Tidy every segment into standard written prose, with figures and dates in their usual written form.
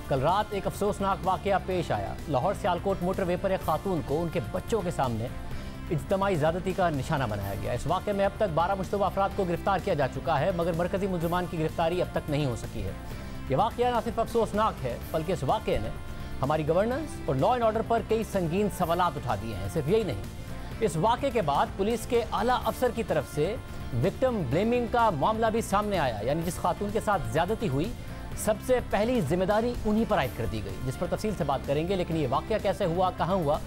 कल रात एक अफसोसनाक वाकया पेश आया। लाहौर सियालकोट मोटरवे पर एक खातून को उनके बच्चों के सामने इज्तमाई ज़्यादती का निशाना बनाया गया। इस वाक़े में अब तक 12 मुश्तबा अफराद को गिरफ्तार किया जा चुका है, मगर मरकज़ी मुलज़मान की गिरफ्तारी अब तक नहीं हो सकी है। यह वाक़या न सिर्फ अफसोसनाक है, बल्कि इस वाक़े ने हमारी गवर्नेंस और लॉ एंड ऑर्डर पर कई संगीन सवालात उठा दिए हैं। सिर्फ यही नहीं, इस वाक़े के बाद पुलिस के आला अफसर की तरफ से विक्टिम ब्लेमिंग का मामला भी सामने आया, यानी जिस खातून के साथ ज़्यादती हुई सबसे पहली जिम्मेदारी उन्हीं पर आयद कर दी गई, जिस पर तफसील से बात करेंगे। लेकिन ये वाक़या कैसे हुआ, कहाँ हुआ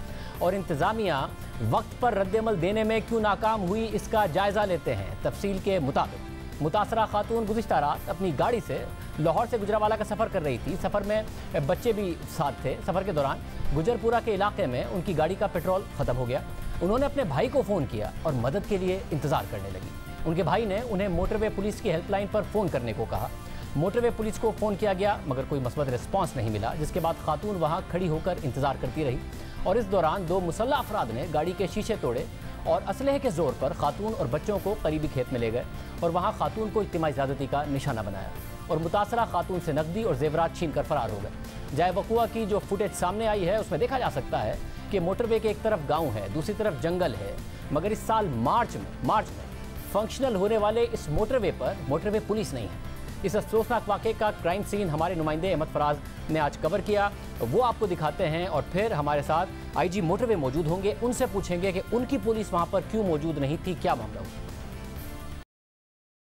और इंतज़ामिया वक्त पर रद्दअमल देने में क्यों नाकाम हुई, इसका जायज़ा लेते हैं। तफसील के मुताबिक मुतासरा खातून गुज़िश्ता रात अपनी गाड़ी से लाहौर से गुजरावाला का सफ़र कर रही थी। सफ़र में बच्चे भी साथ थे। सफ़र के दौरान गुजरपुरा के इलाके में उनकी गाड़ी का पेट्रोल ख़त्म हो गया। उन्होंने अपने भाई को फ़ोन किया और मदद के लिए इंतज़ार करने लगी। उनके भाई ने उन्हें मोटरवे पुलिस की हेल्पलाइन पर फ़ोन करने को कहा। मोटरवे पुलिस को फ़ोन किया गया, मगर कोई मस्बत रिस्पांस नहीं मिला, जिसके बाद खातून वहां खड़ी होकर इंतज़ार करती रही और इस दौरान दो मुसल्लह अफराद ने गाड़ी के शीशे तोड़े और असलहे के जोर पर खातून और बच्चों को करीबी खेत में ले गए और वहां खातून को इज्तिमाई ज़्यादती का निशाना बनाया और मुतासरा खातून से नकदी और जेवरात छीन कर फरार हो गए। जाए वक़ुआ की जो फुटेज सामने आई है उसमें देखा जा सकता है कि मोटरवे के एक तरफ गाँव है, दूसरी तरफ जंगल है, मगर इस साल मार्च में फंक्शनल होने वाले इस मोटरवे पर मोटरवे पुलिस नहीं है। इस अफसोसनाक वाक़े का क्राइम सीन हमारे नुमाइंदे अहमद फराज ने आज कवर किया, वो आपको दिखाते हैं और फिर हमारे साथ आईजी मोटरवे मौजूद होंगे, उनसे पूछेंगे कि उनकी पुलिस वहाँ पर क्यों मौजूद नहीं थी, क्या मामला हुआ।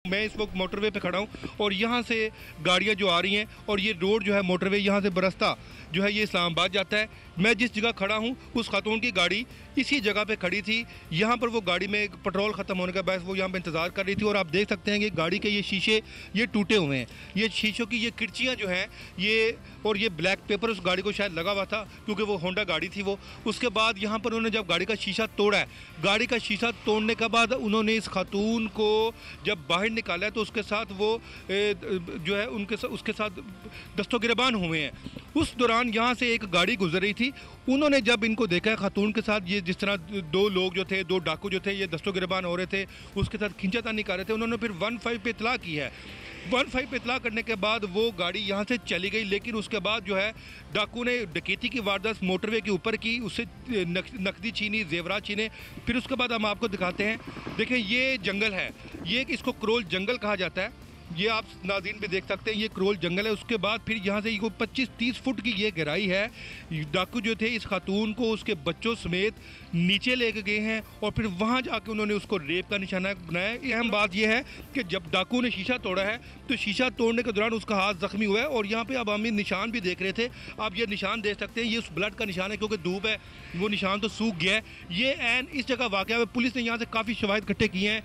मैं इस वक्त मोटरवे पे खड़ा हूँ और यहाँ से गाड़ियाँ जो आ रही हैं और ये रोड जो है मोटरवे यहाँ से बरसता जो है ये इस्लामाबाद जाता है। मैं जिस जगह खड़ा हूँ उस खातून की गाड़ी इसी जगह पे खड़ी थी। यहाँ पर वो गाड़ी में पेट्रोल ख़त्म होने का बायस वो यहाँ पे इंतज़ार कर रही थी और आप देख सकते हैं कि गाड़ी के ये शीशे ये टूटे हुए हैं। ये शीशों की ये किरचियाँ जो हैं ये और ये ब्लैक पेपर उस गाड़ी को शायद लगा हुआ था क्योंकि वो होंडा गाड़ी थी वो। उसके बाद यहाँ पर उन्होंने जब गाड़ी का शीशा तोड़ा है, गाड़ी का शीशा तोड़ने के बाद उन्होंने इस खातून को जब बाहर निकाला है तो उसके साथ वो जो है उसके साथ दस्तो गिरबान हुए हैं। उस दौरान यहाँ से एक गाड़ी गुजर रही थी, उन्होंने जब इनको देखा है खातून के साथ ये जिस तरह दो लोग जो थे, दो डाकू जो थे ये दस्तो गिरबान हो रहे थे, उसके साथ खींचातानी कर रहे थे, उन्होंने फिर 15 पे इतला की है। 15 पे इतला करने के बाद वो गाड़ी यहाँ से चली गई, लेकिन उसके बाद जो है डाकू ने डकैती की वारदात मोटरवे के ऊपर की, उससे नकदी छीनी, जेवरात छीने। फिर उसके बाद हम आपको दिखाते हैं। देखें ये जंगल है, ये इसको क्रोल जंगल कहा जाता है, ये आप नाज़रीन भी देख सकते हैं, ये क्रोल जंगल है। उसके बाद फिर यहाँ से 25-30 फुट की ये गहराई है। डाकू जो थे इस खातून को उसके बच्चों समेत नीचे लेके गए हैं और फिर वहाँ जाके उन्होंने उसको रेप का निशाना बनाया। अहम बात यह है कि जब डाकू ने शीशा तोड़ा है तो शीशा तोड़ने के दौरान उसका हाथ ज़ख्मी हुआ है और यहाँ पे अब हम निशान भी देख रहे थे, आप ये निशान देख सकते हैं, ये उस ब्लड का निशान है क्योंकि धूप है, वो निशान तो सूख गया है। ये एन इस जगह वाक़या है, पुलिस ने यहाँ से काफ़ी शवाहिद इकट्ठे किए हैं।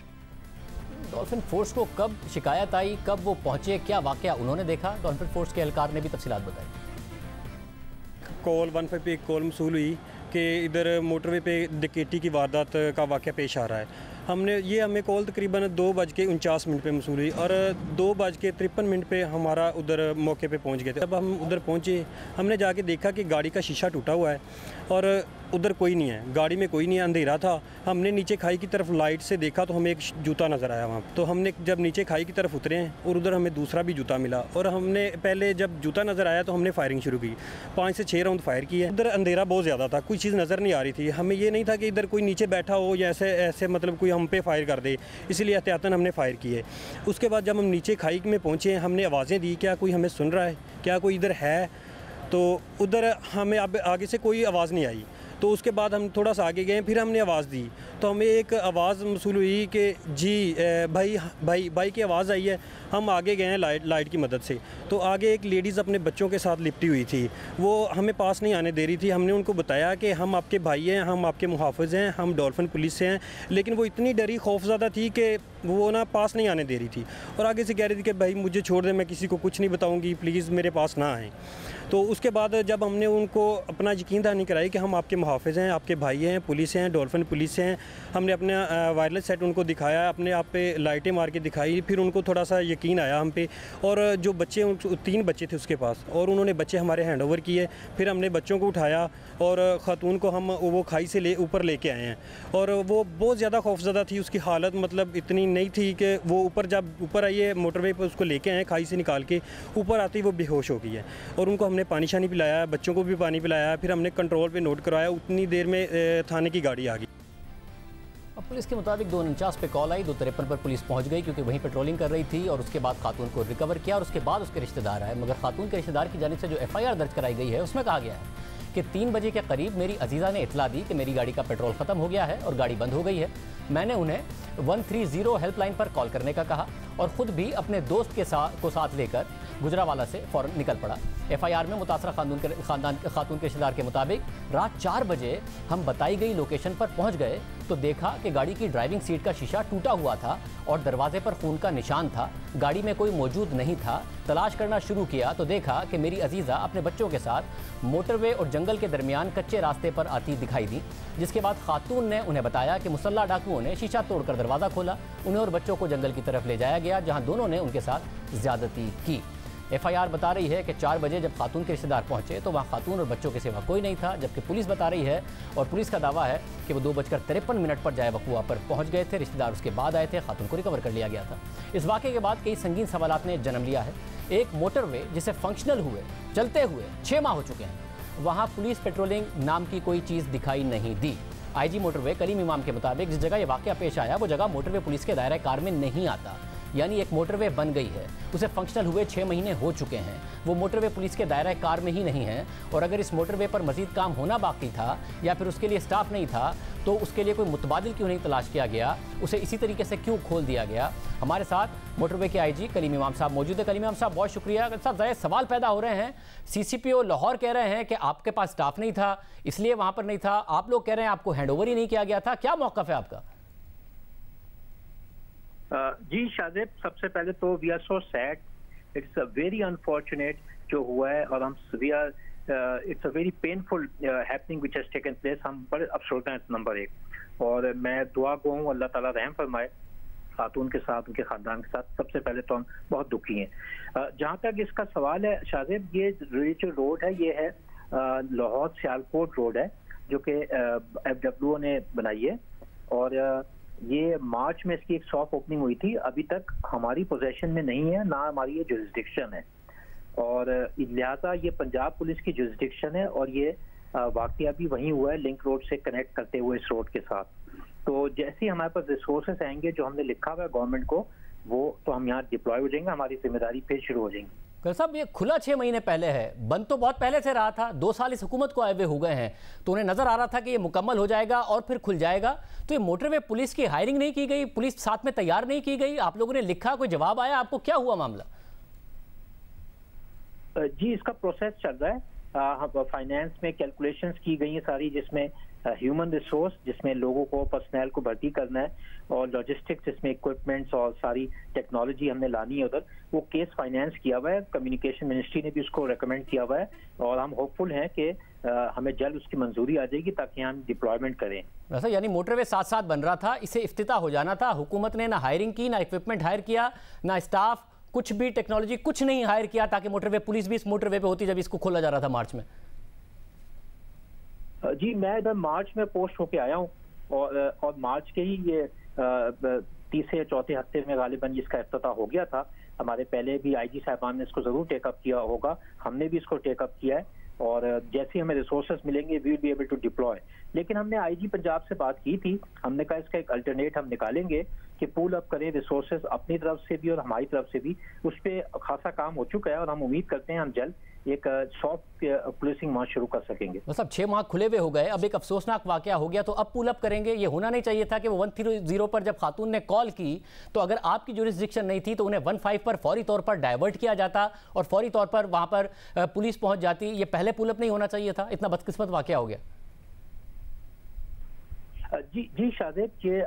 डॉल्फिन फोर्स को कब शिकायत आई, कब वो पहुंचे, क्या वाकया उन्होंने देखा, डॉल्फिन फोर्स के एहलकार ने भी तफसीलात बताई। कॉल 15 पे एक कॉल मसूल हुई कि इधर मोटरवे पे डकैती की वारदात का वाक़या पेश आ रहा है। हमें कॉल तकरीबन 2:49 पे मसूल हुई और 2:53 पे हमारा उधर मौके पे पहुंच गए थे। अब हम उधर पहुंचे, हमने जाके देखा कि गाड़ी का शीशा टूटा हुआ है और उधर कोई नहीं है, गाड़ी में कोई नहीं है, अंधेरा था। हमने नीचे खाई की तरफ लाइट से देखा तो हमें एक जूता नज़र आया वहाँ, तो हमने जब नीचे खाई की तरफ उतरे हैं और उधर हमें दूसरा भी जूता मिला और हमने पहले जब जूता नज़र आया तो हमने फायरिंग शुरू की, 5 से 6 राउंड फायर किए। उधर अंधेरा बहुत ज़्यादा था, कोई चीज़ नज़र नहीं आ रही थी। हमें ये नहीं था कि इधर कोई नीचे बैठा हो या ऐसे मतलब कोई हम पे फायर कर दे, इसलिए एहतियातन हमने फायर किए। उसके बाद जब हम नीचे खाई में पहुँचे हमने आवाज़ें दी, क्या कोई हमें सुन रहा है, क्या कोई इधर है, तो उधर हमें अब आगे से कोई आवाज़ नहीं आई। तो उसके बाद हम थोड़ा सा आगे गए, फिर हमने आवाज़ दी तो हमें एक आवाज़ मसूल हुई कि जी भाई की आवाज़ आई है। हम आगे गए हैं लाइट की मदद से, तो आगे एक लेडीज़ अपने बच्चों के साथ लिपटी हुई थी, वो हमें पास नहीं आने दे रही थी। हमने उनको बताया कि हम आपके भाई हैं, हम आपके मुहाफ़िज़ हैं, हम डॉल्फिन पुलिस से हैं, लेकिन वो इतनी डरी खौफज़दा थी कि वो ना पास नहीं आने दे रही थी और आगे से कह रही थी कि भाई मुझे छोड़ दें, मैं किसी को कुछ नहीं बताऊँगी, प्लीज़ मेरे पास ना आएँ। तो उसके बाद जब हमने उनको अपना यकीन दहानी कराई कि हम आपके मुहाफ़िज़ हैं, आपके भाई हैं, पुलिस हैं, डॉल्फिन पुलिस हैं, हमने अपना वायरलेस सेट उनको दिखाया, अपने आप पे लाइटें मार के दिखाई, फिर उनको थोड़ा सा यकीन आया हम पे। और जो बच्चे 3 बच्चे थे उसके पास और उन्होंने बच्चे हमारे हैंड ओवर किए। फिर हमने बच्चों को उठाया और ख़ातून को हम वो खाई से ऊपर लेके आए हैं और वो बहुत ज़्यादा खौफज़दा थी, उसकी हालत मतलब इतनी नहीं थी कि वो जब ऊपर आई है मोटरवे पर उसको लेके आए खाई से निकाल के, ऊपर आती वो बेहोश हो गई है और उनको हमने पानी शानी पिलाया, बच्चों को भी पानी पिलाया, फिर हमने कंट्रोल पे नोट करवाया, उतनी देर में थाने की गाड़ी आ गई। अब पुलिस के मुताबिक 249 पे कॉल आई, 253 पर पुलिस पहुंच गई क्योंकि वहीं पेट्रोलिंग कर रही थी और उसके बाद खातून को रिकवर किया और उसके बाद उसके रिश्तेदार आए। मगर खातून के रिश्तेदार की जानिब से जो FIR दर्ज कराई गई है उसमें कहा गया है कि 3 बजे के करीब मेरी अजीज़ा ने इतला दी कि मेरी गाड़ी का पेट्रोल ख़त्म हो गया है और गाड़ी बंद हो गई है। मैंने उन्हें 130 हेल्पलाइन पर कॉल करने का कहा और ख़ुद भी अपने दोस्त के साथ लेकर गुजरावाला से फ़ौरन निकल पड़ा। FIR में मुतासरा खातून के रिश्तेदार के मुताबिक रात 4 बजे हम बताई गई लोकेशन पर पहुंच गए तो देखा कि गाड़ी की ड्राइविंग सीट का शीशा टूटा हुआ था और दरवाजे पर खून का निशान था। गाड़ी में कोई मौजूद नहीं था। तलाश करना शुरू किया तो देखा कि मेरी अजीज़ा अपने बच्चों के साथ मोटरवे और जंगल के दरमियान कच्चे रास्ते पर आती दिखाई दी, जिसके बाद खातून ने उन्हें बताया कि मुसल्ला डाकुओं ने शीशा तोड़कर दरवाज़ा खोला। उन्हें और बच्चों को जंगल की तरफ ले जाया गया जहाँ दोनों ने उनके साथ ज़्यादती की। FIR बता रही है कि 4 बजे जब खातून के रिश्तेदार पहुंचे तो वहां खातून और बच्चों के सिवा कोई नहीं था, जबकि पुलिस बता रही है और पुलिस का दावा है कि वो 2:53 पर जाए वक़ुआ पर पहुंच गए थे। रिश्तेदार उसके बाद आए थे, खातून को रिकवर कर लिया गया था। इस वाक़े के बाद कई संगीन सवालात ने जन्म लिया है। एक मोटरवे जिसे फंक्शनल हुए चलते हुए 6 माह हो चुके हैं, वहाँ पुलिस पेट्रोलिंग नाम की कोई चीज़ दिखाई नहीं दी। IG मोटरवे कलीम इमाम के मुताबिक जिस जगह ये वाक़या पेश आया वो जगह मोटरवे पुलिस के दायरे कार में नहीं आता, यानी एक मोटरवे बन गई है, उसे फंक्शनल हुए 6 महीने हो चुके हैं, वो मोटरवे पुलिस के दायरा कार में ही नहीं है। और अगर इस मोटरवे पर मजीद काम होना बाकी था या फिर उसके लिए स्टाफ नहीं था तो उसके लिए कोई मुतबादिल क्यों नहीं तलाश किया गया, उसे इसी तरीके से क्यों खोल दिया गया। हमारे साथ मोटरवे के IG कलीम इमाम साहब मौजूद है। कलीम इमाम साहब बहुत शुक्रिया। साहब ज़ाहिर सवाल पैदा हो रहे हैं, CCPO लाहौर कह रहे हैं कि आपके पास स्टाफ नहीं था इसलिए वहाँ पर नहीं था, आप लोग कह रहे हैं आपको हैंडओवर ही नहीं किया गया था, क्या मौक़िफ़ है आपका? जी शाजिब, सबसे पहले तो we are so sad, it's a very unfortunate जो हुआ है और हम it's a very painful happening which has taken place. हम बड़े अफसोस हैं नंबर 1 और मैं दुआ गो हूँ अल्लाह ताला रहम फरमाए खातून के साथ, उनके खानदान के साथ। सबसे पहले तो हम बहुत दुखी हैं। जहाँ तक इसका सवाल है शाजिब, ये जो रोड है ये है लाहौर सियालकोट रोड है जो कि FWO ने बनाई है और ये मार्च में इसकी एक सॉफ्ट ओपनिंग हुई थी। अभी तक हमारी पोजेशन में नहीं है, ना हमारी ये जुरिस्डिक्शन है और लिहाजा ये पंजाब पुलिस की जुरिस्डिक्शन है और ये वाकया भी वहीं हुआ है लिंक रोड से कनेक्ट करते हुए इस रोड के साथ। तो जैसे ही हमारे पास रिसोर्सेस आएंगे जो हमने लिखा हुआ है गवर्नमेंट को, वो तो हम यहाँ डिप्लॉय हो जाएंगे, हमारी जिम्मेदारी फिर शुरू हो जाएंगी। साहब ये खुला 6 महीने पहले है, बंद तो बहुत पहले से रहा था, 2 साल इस हुकूमत को आए हुए हो गए हैं, तो उन्हें नजर आ रहा था कि ये मुकम्मल हो जाएगा और फिर खुल जाएगा। तो ये मोटरवे पुलिस की हायरिंग नहीं की गई, पुलिस साथ में तैयार नहीं की गई, आप लोगों ने लिखा, कोई जवाब आया आपको, क्या हुआ मामला? जी इसका प्रोसेस चल रहा है। फाइनेंस में कैलकुलेशंस की गई हैं सारी, जिसमें ह्यूमन रिसोर्स जिसमें लोगों को पर्सनल को भर्ती करना है और लॉजिस्टिक्स जिसमें इक्विपमेंट्स और सारी टेक्नोलॉजी हमने लानी है उधर, वो केस फाइनेंस किया हुआ है। कम्युनिकेशन मिनिस्ट्री ने भी उसको रेकमेंड किया हुआ है और हम होपफुल हैं कि हमें जल्द उसकी मंजूरी आ जाएगी ताकि हम डिप्लॉयमेंट करें। वैसे यानी मोटरवे साथ साथ बन रहा था, इसे इफ्तिताह हो जाना था, हुकूमत ने ना हायरिंग की, ना इक्विपमेंट हायर किया, ना स्टाफ, कुछ भी टेक्नोलॉजी कुछ नहीं हायर किया ताकि मोटरवे पुलिस भी इस मोटरवे पे होती जब इसको खोला जा रहा था मार्च में। जी मैं इधर मार्च में पोस्ट होके आया हूँ और मार्च के ही ये तीसरे या चौथे हफ्ते में गालिबन इसका इफ्तिताह हो गया था। हमारे पहले भी IG साहबान ने इसको जरूर टेकअप किया होगा, हमने भी इसको टेकअप किया है और जैसे ही हमें रिसोर्सेज मिलेंगे we will be able to deploy. लेकिन हमने IG पंजाब से बात की थी, हमने कहा इसका एक अल्टरनेट हम निकालेंगे कि पूल अप करें रिसोर्सेज अपनी तरफ से भी और हमारी तरफ से भी। उस पर खासा काम हो चुका है और हम उम्मीद करते हैं हम जल्द एक सॉफ्ट पुलिसिंग मार्च शुरू कर सकेंगे। मतलब 6 माह खुले हुए हो गए, अब एक अफसोसनाक वाकया हो गया, तो अब पुल अप करेंगे। ये होना नहीं चाहिए था कि वो 130 पर जब खातून ने कॉल की तो अगर आपकी जुरिस्डिक्शन नहीं थी तो उन्हें 15 पर फौरी तौर पर डाइवर्ट किया जाता और फौरी तौर पर वहां पर पुलिस पहुंच जाती। ये पहले पुल अप नहीं होना चाहिए था, इतना बदकिस्मत वाकया हो गया। जी शाजिब, ये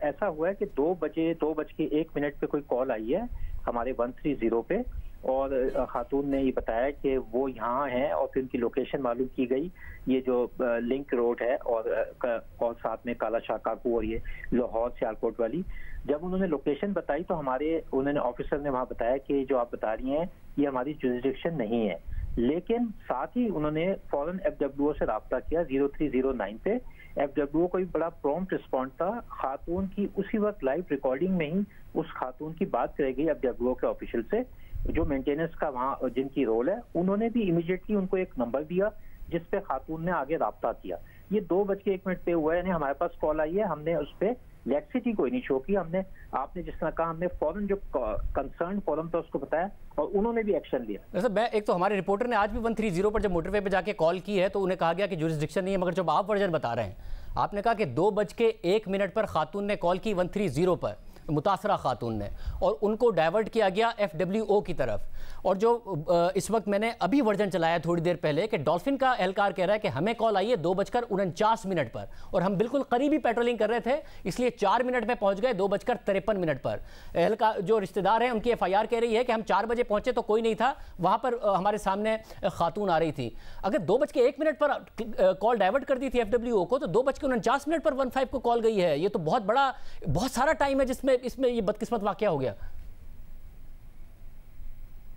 ऐसा हुआ है कि 2:01 पे कोई कॉल आई है हमारे 130 पे और खातून ने ये बताया कि वो यहाँ हैं और फिर उनकी लोकेशन मालूम की गई, ये जो लिंक रोड है और साथ में काला शाह काकू और ये लाहौर सियालकोट वाली। जब उन्होंने लोकेशन बताई तो उन्होंने ऑफिसर ने वहाँ बताया कि जो आप बता रही हैं ये हमारी जुरिस्डिक्शन नहीं है। लेकिन साथ ही उन्होंने फौरन FWO से रब्ता किया 0309 पे। FWO को भी बड़ा प्रॉम्प्ट रिस्पॉन्ड था। खातून की उसी वक्त लाइव रिकॉर्डिंग में ही उस खातून की बात करी गई FWO के ऑफिशियल से जो मेंटेनेंस का वहाँ जिनकी रोल है, उन्होंने भी इमीडिएटली उनको एक नंबर दिया जिस पे खातून ने आगे राब्ता किया। ये 2:01 पे हुआ है, यानी हमारे पास कॉल आई है, हमने उस पर लैक्सिटी कोई नहीं शो की, हमने आपने जिस तरह कहा हमने फौरन जो कंसर्न फॉरम था उसको बताया और उन्होंने भी एक्शन लिया। वैसे मैं एक तो हमारे रिपोर्टर ने आज भी 130 पर जब मोटरवे पे जाके कॉल की है तो उन्हें कहा गया कि जुरिस्डिक्शन नहीं है, मगर जब आप वर्जन बता रहे हैं, आपने कहा कि 2:01 पर खातून ने कॉल की 130 पर, मुतासरा खातून ने, और उनको डाइवर्ट किया गया FWO की तरफ। और जो इस वक्त मैंने अभी वर्जन चलाया थोड़ी देर पहले कि डॉल्फिन का एहलकार कह रहा है कि हमें कॉल आई है 2:49 पर और हम बिल्कुल करीबी पेट्रोलिंग कर रहे थे, इसलिए 4 मिनट में पहुंच गए 2:53 पर। एहलकार जो रिश्तेदार हैं उनकी FIR कह रही है कि हम 4 बजे पहुंचे तो कोई नहीं था वहां पर, हमारे सामने खातून आ रही थी। अगर 2:01 पर कॉल डाइवर्ट कर दी थी FWO को, तो 2:49 पर 15 को कॉल गई है। ये तो बहुत सारा टाइम है जिसमें इसमें ये बदकिस्मत वाकया हो गया।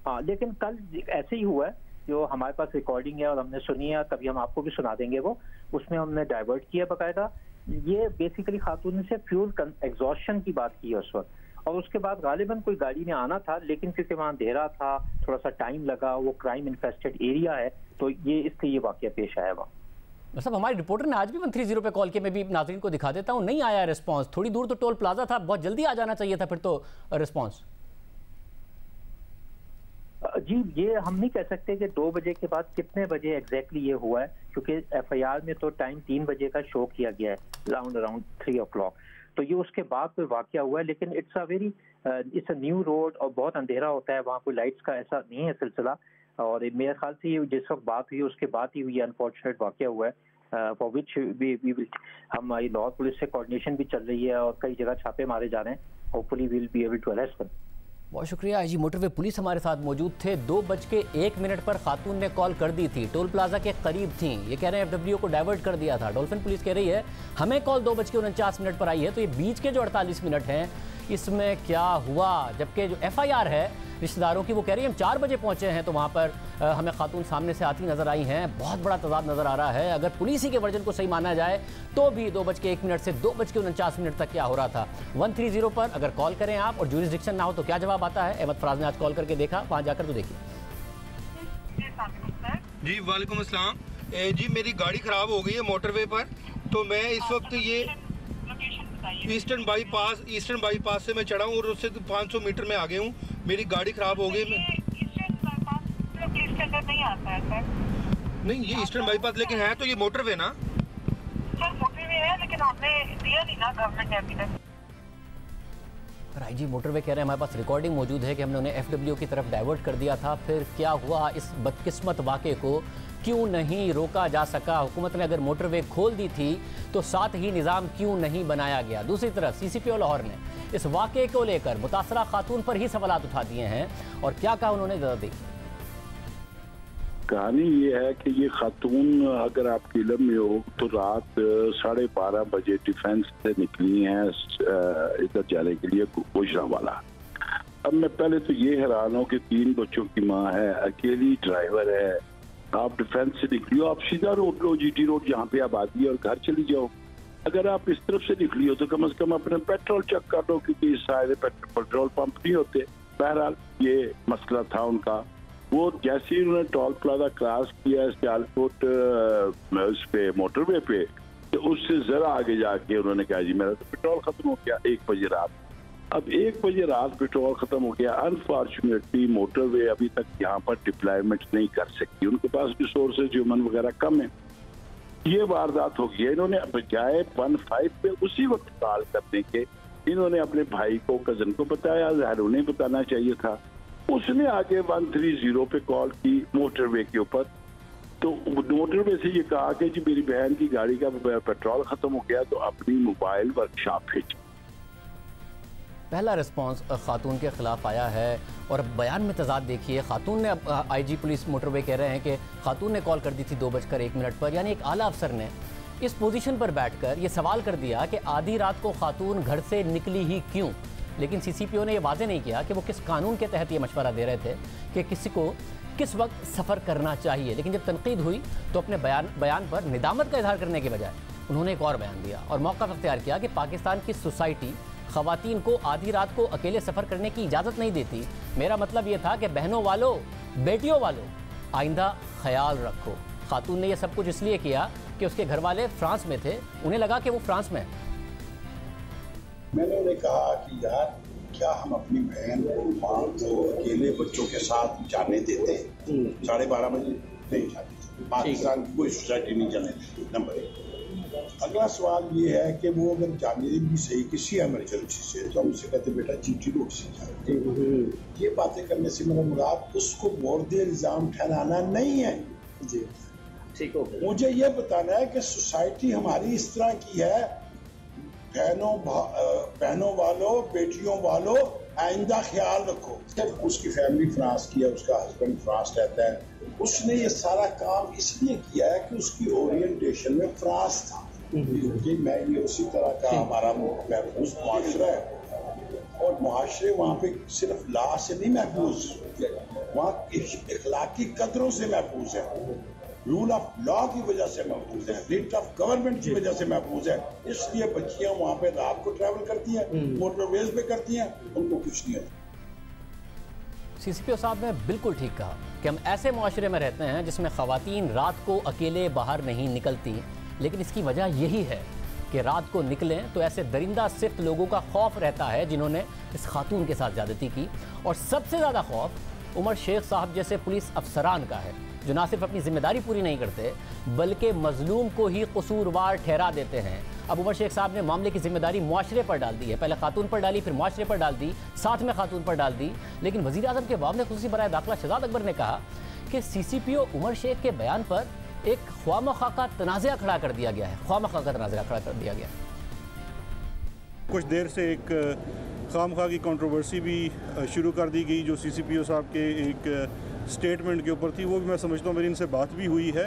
हाँ, लेकिन कल ऐसे ही हुआ है, जो हमारे पास रिकॉर्डिंग है और हमने सुनी है, कभी हम आपको भी सुना देंगे वो, उसमें हमने डाइवर्ट किया बकायदा। ये बेसिकली खातून से फ्यूल एग्जॉस्शन की बात की है उस वक्त, और उसके बाद गालिबन कोई गाड़ी ने आना था, लेकिन क्योंकि वहाँ अंधेरा था, थोड़ा सा टाइम लगा, वो क्राइम इन्फेस्टेड एरिया है, तो ये इसलिए ये वाकया पेश आया वहाँ। मतलब हमारे रिपोर्टर ने आज भी 130 पे कॉल किया, मैं भी नाज़रीन को दिखा देता हूँ, नहीं आया रिस्पांस। थोड़ी दूर तो टोल प्लाजा था, बहुत जल्दी आ जाना चाहिए था फिर तो रिस्पांस। जी, ये हम नहीं कह सकते कि 2 बजे के बाद कितने बजे एग्जैक्टली ये हुआ है, क्योंकि FIR में तो टाइम 3 बजे का शो किया गया है, अराउंड 3 o'clock, तो ये उसके बाद कोई वाकया हुआ है। लेकिन इट्स अ न्यू रोड और बहुत अंधेरा होता है वहाँ, कोई लाइट्स का ऐसा नहीं है सिलसिला, और मेरे ख्याल से ये जिस वक्त बात हुई उसके बाद ही ये अनफॉर्चुनेट वाकया हुआ है, फॉर विच हमारी लाहौर पुलिस से कोऑर्डिनेशन भी चल रही है और कई जगह छापे मारे जा रहे हैं। Hopefully we will be able to arrest them. बहुत शुक्रिया। IG मोटरवे पुलिस हमारे साथ मौजूद थे। 2:01 पर खातून ने कॉल कर दी थी, टोल प्लाजा के करीब थी, ये कह रहे हैं FWO को डाइवर्ट कर दिया था। डॉल्फिन पुलिस कह रही है हमें कॉल 2:49 पर आई है, तो ये बीच के जो 48 मिनट हैं इसमें क्या हुआ? जबकि जो FIR है रिश्तेदारों की, वो कह रही है हम 4 बजे पहुंचे हैं तो वहाँ पर हमें खातून सामने से आती नजर आई हैं। बहुत बड़ा तजाद नजर आ रहा है। अगर पुलिस ही के वर्जन को सही माना जाए तो भी 2:01 से 2:49 तक क्या हो रहा था। 130 पर अगर कॉल करें आप और जुरिस्डिक्शन ना हो तो क्या जवाब आता है? अहमद फराज ने आज कॉल करके देखा, वहाँ जाकर तो देखिए। जी वालेकुम अस्सलाम। जी मेरी गाड़ी ख़राब हो गई है मोटरवे पर, तो मैं इस वक्त ये ईस्टर्न बाईपास से मैं चढ़ा हूँ और उससे 500 मीटर में आगे हूँ। मेरी गाड़ी ख़राब हो गई। नहीं आता है सर। नहीं, ये ईस्टर्न बाईपास लेकिन है तो ये मोटरवे ना सर? मोटरवे है, लेकिन हमने दिया नहीं ना गवर्नमेंट ने अभी तक। IG मोटरवे कह रहे हैं हमारे पास रिकॉर्डिंग मौजूद है कि हमने उन्हें FWO की तरफ डाइवर्ट कर दिया था। फिर क्या हुआ? इस बदकिस्मत वाक़े को क्यों नहीं रोका जा सका? हुकूमत ने अगर मोटरवे खोल दी थी तो साथ ही निज़ाम क्यों नहीं बनाया गया? दूसरी तरफ CCPO लाहौर ने इस वाक़े को लेकर मुतासरा खातून पर ही सवालात उठा दिए हैं और क्या कहा उन्होंने, ज़रा दी। कहानी ये है कि ये खातून, अगर आपकी इल्म में हो तो रात 12:30 बजे डिफेंस से निकली हैं इधर जाने के लिए गुजरांवाला। अब मैं पहले तो ये हैरान हूँ कि 3 बच्चों की माँ है, अकेली ड्राइवर है, आप डिफेंस से निकली हो, आप सीधा रोड लो, GT रोड जहाँ पे आबादी है, और घर चली जाओ। अगर आप इस तरफ से निकली हो तो कम से कम अपने पेट्रोल चेक कर लो, क्योंकि इस सारे पेट्रोल पंप नहीं होते। बहरहाल ये मसला था उनका। वो जैसे ही उन्होंने टोल प्लाजा क्रॉस किया सियालकोट उस पे मोटरवे पे, तो उससे जरा आगे जाके उन्होंने कहा जी मेरा तो पेट्रोल खत्म हो गया 1 बजे रात। अब 1 बजे रात पेट्रोल खत्म हो गया। अनफॉर्चुनेटली मोटरवे अभी तक यहाँ पर डिप्लॉयमेंट नहीं कर सकती, उनके पास रिसोर्सेज ह्यूमन वगैरह कम है। ये वारदात हो गई है। इन्होंने बजाय 15 पे उसी वक्त कॉल करने के, इन्होंने अपने भाई को, कजन को बताया, ज़ाहिर उन्हें बताना चाहिए था। उसने आगे 130 पे कॉल की मोटरवे के ऊपर, तो मोटरवे से ये कहा कि जी मेरी बहन की गाड़ी का पेट्रोल खत्म हो गया, तो अपनी मोबाइल वर्कशॉप भेज। पहला रिस्पांस खातून के खिलाफ आया है और बयान में तजाद देखिए। खातून ने, IG पुलिस मोटरवे कह रहे हैं कि खातून ने कॉल कर दी थी 2:01 पर, यानी एक आला अफसर ने इस पोजीशन पर बैठकर ये सवाल कर दिया कि आधी रात को खातून घर से निकली ही क्यों। लेकिन CCPO ने यह वाज़ेह नहीं किया कि वो किस कानून के तहत ये मशवरा दे रहे थे कि किसी को किस वक्त सफ़र करना चाहिए। लेकिन जब तनकीद हुई तो अपने बयान पर निदामत का इजहार करने के बजाय उन्होंने एक और बयान दिया और मौका अख्तियार किया कि पाकिस्तान की सोसाइटी खवातीन को आधी रात को अकेले सफ़र करने की इजाज़त नहीं देती। मेरा मतलब ये था कि बहनों वालों, बेटियों वालों, आइंदा ख्याल रखो। खातून ने यह सब कुछ इसलिए किया कि उसके घर वाले फ्रांस में थे, उन्हें लगा कि वो फ्रांस में। मैंने उन्हें कहा कि यार क्या हम अपनी बहन को माँ को अकेले बच्चों के साथ जाने देते हैं? 12:30 बजे नहीं जाते। पाकिस्तान की कोई सोसाइटी नहीं जाने देती। नंबर 1। अगला सवाल ये है कि वो अगर जाने भी सही किसी इमरजेंसी से, तो हम उसे कहते बेटा जीटी रोड से जाते। ये बातें करने से मेरा मुराद उसको मोर्द इल्जाम ठहराना नहीं है जी। ठीक हो गया। मुझे ये बताना है कि सोसाइटी हमारी इस तरह की है, बहनों वालों, बेटियों वालों, आइंदा ख्याल रखो। उसकी फैमिली फ्रांस की है, उसका हस्बैंड फ्रांस रहता है। उसने ये सारा काम इसलिए किया है कि उसकी ओरिएंटेशन में फ्रांस था। क्योंकि मैं ये उसी तरह का हमारा महफूज मुआशरा है, और मुआशरे वहाँ पे सिर्फ लॉ से नहीं महफूज, वहाँ इखलाकी कदरों से महफूज है, रूल ऑफ लॉ की वजह से महफूज है, रिट ऑफ गवर्नमेंट की वजह से महफूज है। इसलिए बच्चियां वहाँ पे रात को ट्रैवल करती हैं, मोटरवेज पे करती हैं, उनको कुछ नहीं होता। सीसीपीओ साहब ने बिल्कुल ठीक कहा कि हम ऐसे मुआशरे में रहते हैं जिसमें खवातीन रात को अकेले बाहर नहीं निकलती, लेकिन इसकी वजह यही है कि रात को निकलें तो ऐसे दरिंदा सिर्फ लोगों का खौफ रहता है जिन्होंने इस खातून के साथ ज्यादती की। और सबसे ज़्यादा खौफ उमर शेख साहब जैसे पुलिस अफसरान का है, जो ना सिर्फ अपनी जिम्मेदारी पूरी नहीं करते बल्कि मजलूम को ही कसूरवार ठहरा देते हैं। अब उमर शेख साहब ने मामले की जिम्मेदारी मुआशरे पर डाल दी है, पहले खातून पर डाली, फिर मुआशरे पर डाल दी, साथ में खातून पर डाल दी। लेकिन वज़ीर आज़म के वाम खुसूसी बराए दाखिला शहजाद अकबर ने कहा कि सीसीपीओ उमर शेख के बयान पर एक ख्वामखा का तनाज़ा खड़ा कर दिया गया है, ख्वामखा का तनाज़ा खड़ा कर दिया गया। कुछ देर से एक खामखा की कंट्रोवर्सी भी शुरू कर दी गई जो सीसीपीओ साहब के एक स्टेटमेंट के ऊपर थी। वो भी मैं समझता हूँ मेरी इनसे बात भी हुई है,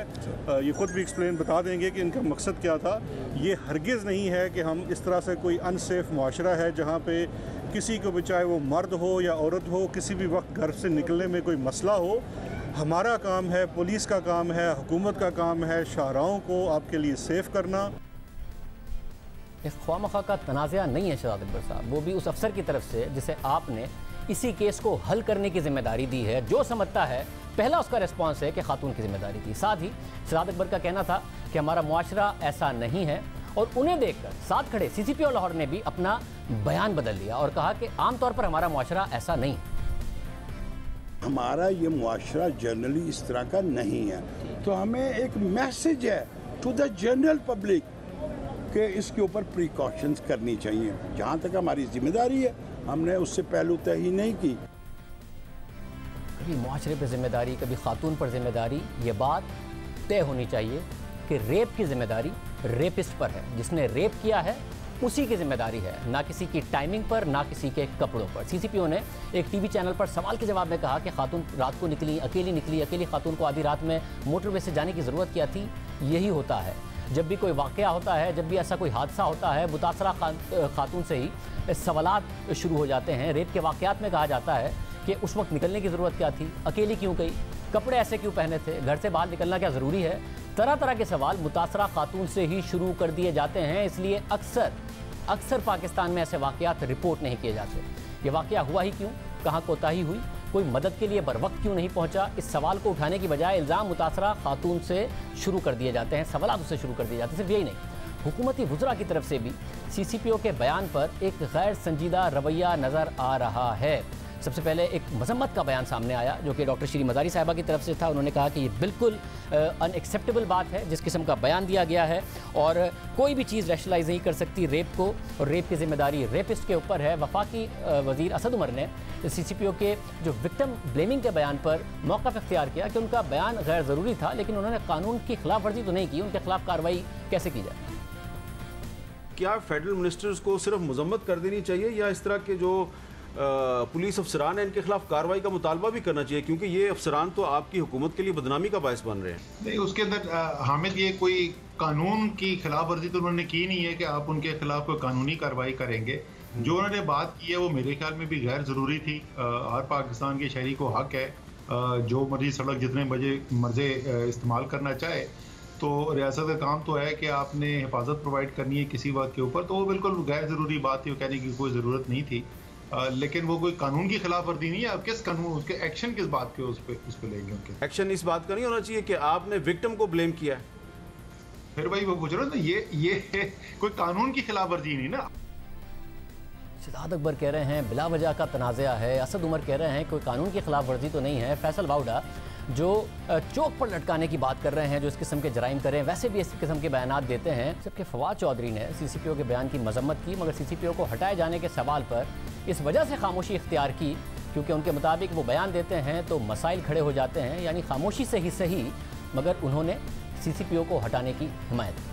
ये खुद भी एक्सप्लेन बता देंगे कि इनका मकसद क्या था। ये हरगिज़ नहीं है कि हम इस तरह से कोई अनसेफ मुआशरा है जहाँ पे किसी को भी, चाहे वो मर्द हो या औरत हो, किसी भी वक्त घर से निकलने में कोई मसला हो। हमारा काम है, पुलिस का काम है, हुकूमत का काम है शाहराहों को आपके लिए सेफ करना। इस ख्वामखा का तनाज़ा नहीं है शहजाद अकबर साहब, वो भी उस अफसर की तरफ से जिसे आपने इसी केस को हल करने की जिम्मेदारी दी है, जो समझता है पहला उसका रिस्पांस है कि खातून की जिम्मेदारी थी। साथ ही शहजाद अकबर का कहना था कि हमारा मुआशरा ऐसा नहीं है, और उन्हें देखकर साथ खड़े सीसीपीओ लाहौर ने भी अपना बयान बदल लिया और कहा कि आमतौर पर हमारा मुआशरा ऐसा नहीं। हमारा ये मुआशरा जनरली इस तरह का नहीं है, तो हमें एक मैसेज है टू द जनरल पब्लिक कि इसके ऊपर प्रिकॉशंस करनी चाहिए। जहाँ तक हमारी जिम्मेदारी है हमने उससे पहलू तय ही नहीं की। कभी मुआशरे पर जिम्मेदारी, कभी खातून पर जिम्मेदारी, ये बात तय होनी चाहिए कि रेप की जिम्मेदारी रेपिस्ट पर है, जिसने रेप किया है उसी की जिम्मेदारी है, ना किसी की टाइमिंग पर, ना किसी के कपड़ों पर। सीसीपीओ ने एक टीवी चैनल पर सवाल के जवाब में कहा कि खातून रात को निकली, अकेली खातून को आधी रात में मोटरवे से जाने की ज़रूरत क्या थी। यही होता है जब भी कोई वाक़या होता है, जब भी ऐसा कोई हादसा होता है, मुतासरा खातून से ही सवालात शुरू हो जाते हैं। रेप के वाक़यात में कहा जाता है कि उस वक्त निकलने की ज़रूरत क्या थी, अकेली क्यों गई, कपड़े ऐसे क्यों पहने थे, घर से बाहर निकलना क्या ज़रूरी है। तरह तरह के सवाल मुतासरा खातून से ही शुरू कर दिए जाते हैं, इसलिए अक्सर पाकिस्तान में ऐसे वाक़यात रिपोर्ट नहीं किए जाते। ये वाक़या हुआ ही क्यों, कहाँ कोताही हुई, कोई मदद के लिए बर वक्त क्यों नहीं पहुंचा, इस सवाल को उठाने की बजाय इल्ज़ाम मुतासरा खातून से शुरू कर दिए जाते हैं, सवालात उससे शुरू कर दिए जाते हैं। सिर्फ यही नहीं, हुकूमती वुज़रा की तरफ से भी सीसीपीओ के बयान पर एक गैर संजीदा रवैया नज़र आ रहा है। सबसे पहले एक मजम्मत का बयान सामने आया जो कि डॉक्टर श्री मज़ारी साहिबा की तरफ से था। उन्होंने कहा कि ये बिल्कुल अनएक्सेप्टेबल बात है जिस किस्म का बयान दिया गया है, और कोई भी चीज़ रैशनलाइज नहीं कर सकती रेप को, और रेप की जिम्मेदारी रेपिस्ट के ऊपर है। वफाकी वज़ीर असद उमर ने सीसीपीओ के जो विक्टिम ब्लेमिंग के बयान पर मौक़िफ़ इख्तियार किया कि उनका बयान गैर ज़रूरी था, लेकिन उन्होंने कानून की खिलाफ वर्जी तो नहीं की, उनके खिलाफ कार्रवाई कैसे की जाए। क्या फेडरल मिनिस्टर्स को सिर्फ मजम्मत कर देनी चाहिए या इस तरह के जो पुलिस अफसरान है इनके खिलाफ कार्रवाई का मुतालबा भी करना चाहिए, क्योंकि ये अफसरान तो आपकी हुकूमत के लिए बदनामी का बायस बन रहे हैं। नहीं, उसके अंदर हामिद ये कोई कानून की खिलाफ वर्जी तो उन्होंने की नहीं है कि आप उनके खिलाफ कोई कानूनी कार्रवाई करेंगे। जो उन्होंने बात की है वो मेरे ख्याल में भी गैर ज़रूरी थी। हर पाकिस्तान के शहरी को हक है जो मर्जी सड़क जितने बजे मर्जी इस्तेमाल करना चाहे। तो रियासत का काम तो है कि आपने हिफाजत प्रोवाइड करनी है किसी बात के ऊपर, तो वो बिल्कुल गैर ज़रूरी बात थी, वो कहने की कोई ज़रूरत नहीं थी। लेकिन वो कोई कानून की खिलाफ वर्जी नहीं है। अब किस कानून, उसके एक्शन किस बात के उस पे लेंगे? उनके एक्शन इस बात का नहीं होना चाहिए कि आपने विक्टिम को ब्लेम किया है। फिर भाई वो पूछ रहे हो ना, ये कोई कानून की खिलाफ वर्जी नहीं ना। शहजाद अकबर कह रहे हैं बिला वजह का तनाज़ा है, असद उमर कह रहे हैं कोई कानून की खिलाफ वर्जी तो नहीं है, फैसल वाउडा जो चौक पर लटकाने की बात कर रहे हैं, जो इस किस्म के जराइम कर रहे हैं, वैसे भी इस किस्म के बयानात देते हैं। जबकि फवाद चौधरी ने CCPO के बयान की मजम्मत की, मगर CCPO को हटाए जाने के सवाल पर इस वजह से खामोशी इख्तियार की क्योंकि उनके मुताबिक वो बयान देते हैं तो मसाइल खड़े हो जाते हैं, यानी खामोशी से ही सही, मगर उन्होंने CCPO को हटाने की हिमायत की।